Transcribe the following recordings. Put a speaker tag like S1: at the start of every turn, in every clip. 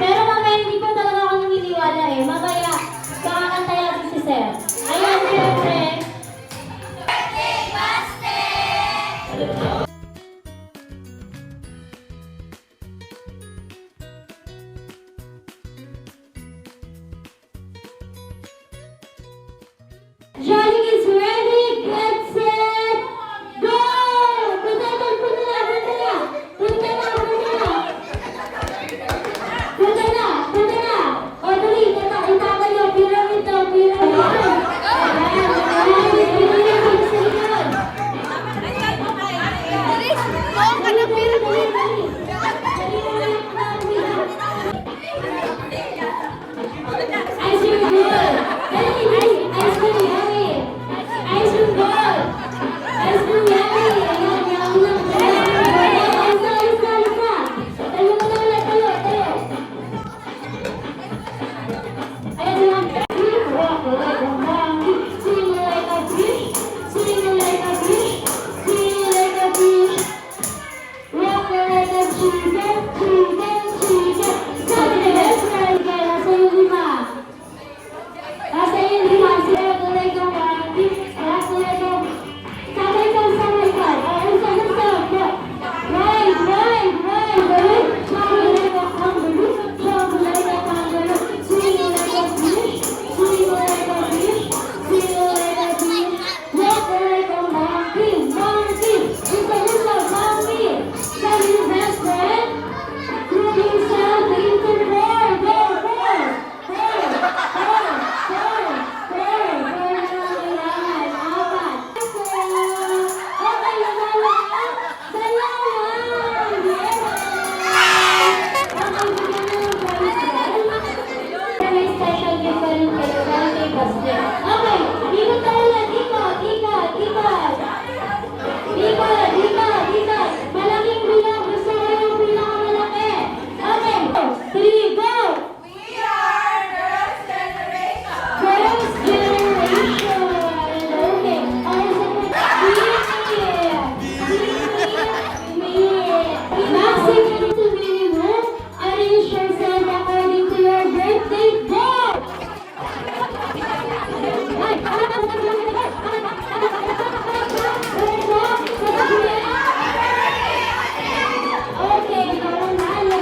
S1: Pero mamaya hindi pa talaga ako naniniwala eh. Mamaya, kakakanta natin si Sir. Ayan, siyempre. kasi. Okay, ikot tayo lang. Ikot. Malaking bilang. Gusto ko yung pinakamalaki. Okay, 3, go! Girls' Generation. Okay. Maximum to minimum. Arrange yourself according to your birthday goal. Okay, nauna.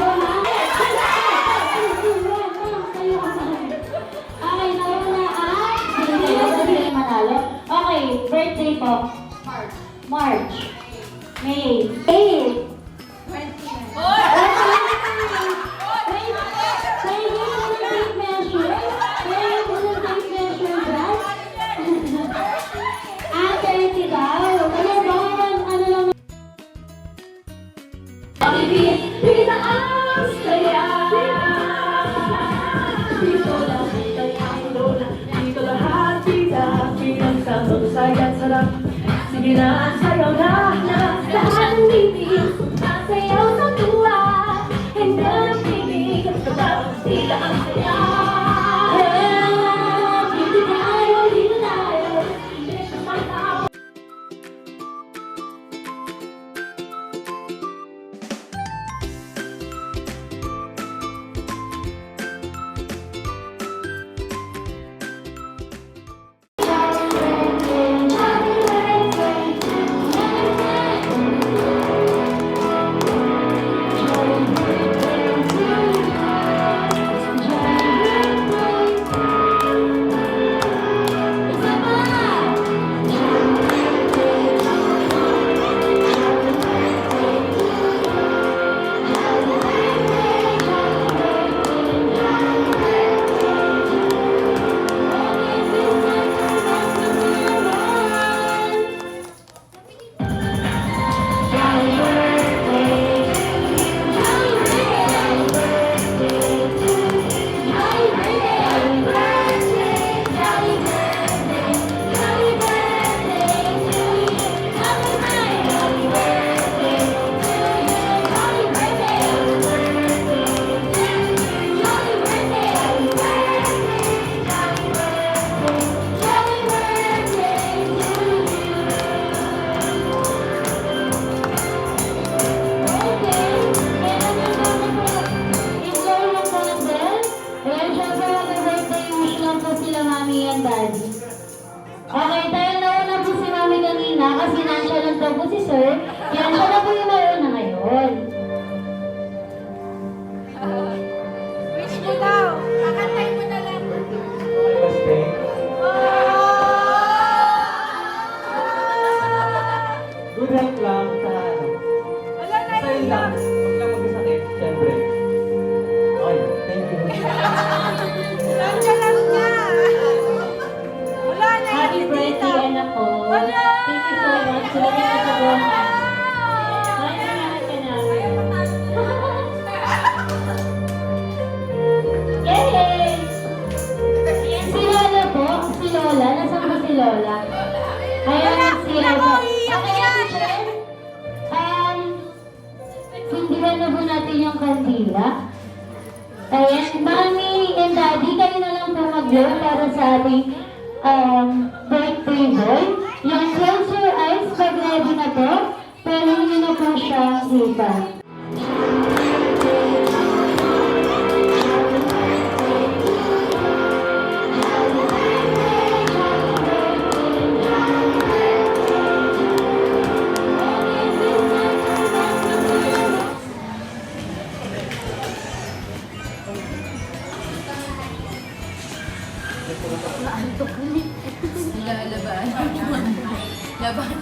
S1: Okay, nauna hindi sila manalo. Okay, birthday po. March. May.
S2: Sige na, sayaw na, lahat ng bibig, sayaw sa tuwa, hindi na bibig, tapos sila ang saya. Dito tayo, Okay, dahil nauna po si Mami kanina kasi nansya lang daw po si Sir, yan siya na po yung nauna ngayon.
S3: Wish mo daw. Kakantay mo na lang.
S4: Good health lang sa ano.
S3: Wala na
S4: Sa'yo
S3: yun
S4: lang.
S3: lang.
S4: Huwag lang mag-isakit, syempre. Okay, thank you.
S3: Nandiyan lang niya. Wala na
S1: Happy
S3: yun,
S1: birthday,
S3: tita.
S1: anak ko.
S3: Wala!
S1: Thank you so much. Salamat ka sa buwan. Yay! Si Lola po, si Lola. Nasaan ba si Lola? Ayan, si Lola. Okay, sindihan na po natin yung kandila. Ayan, Mami and Daddy, kayo na lang po mag-blow para sa ating birthday boy. Yung close your eyes pag ready na po, pero hindi na po siya kita.
S3: Laban.